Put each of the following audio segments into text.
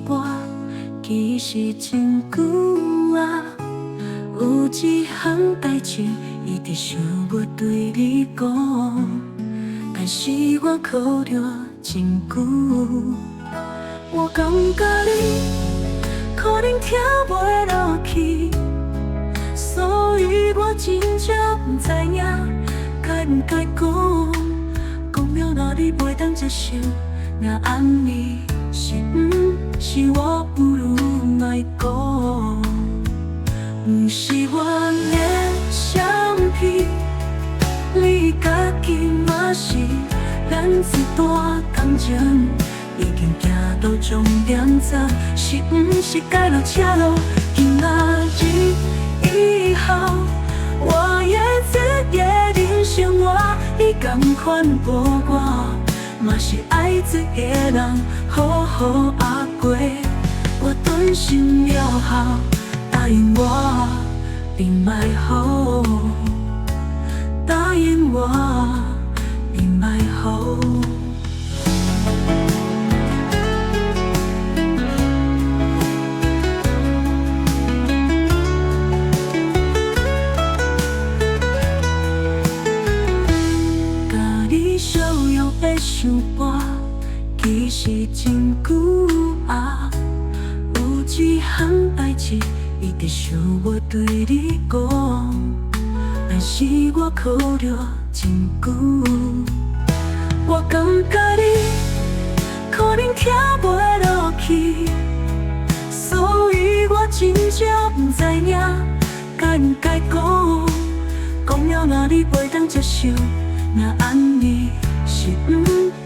半，其实真久啊。有一项代志，一直想要对你讲，但是我考虑真久。我感觉你可能听袂落去，所以我真正不知影该不该讲。讲了若你袂当接受，若安尼是是我不如莫讲。不是我的相片，你家己嘛是，咱一段感情已经行到终点站，是不是该落车路？今仔日以后，我的自己人生活，你同款无我，嘛是爱一个人好好活过。我顿心了后，答应我，你莫好，答应我，你莫好。甲你相约的伤半，其实真久啊。有一项代志，一直想要对你讲，但是我考虑真久。我感觉你可能听袂落去，所以我真正不知影该不该讲。讲了若你袂当接受，若安尼是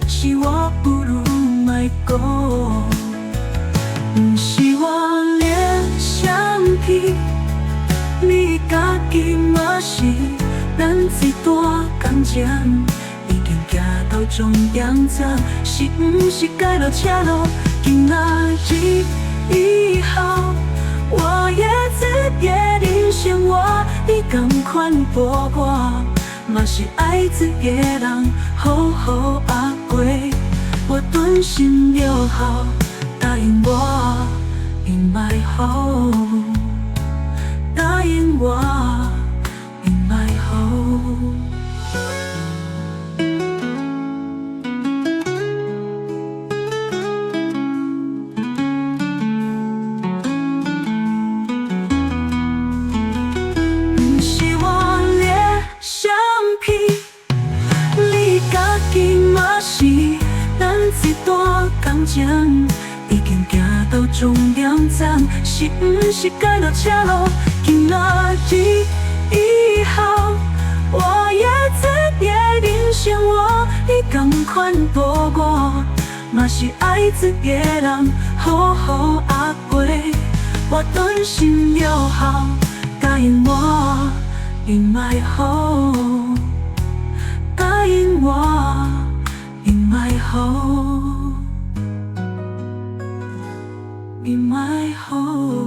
是我不如莫讲。不是我的相片，你家己嘛是，咱一段感情已经行到终点站，是不是该落车路？今仔日以后，我的自己人生活，你同款无我，嘛是爱一个人好好活过。我顿心了后，答应我，你莫好，答应我，你莫好。不是我的相片，你家己嘛是，咱一段感情已经行到终点站，是不是该落车路？今仔日以后，我的自己人生活，你同款无我，嘛是爱一个人好好活过。我顿心了后，答应我，你莫好，答应我，你莫好。你莫好。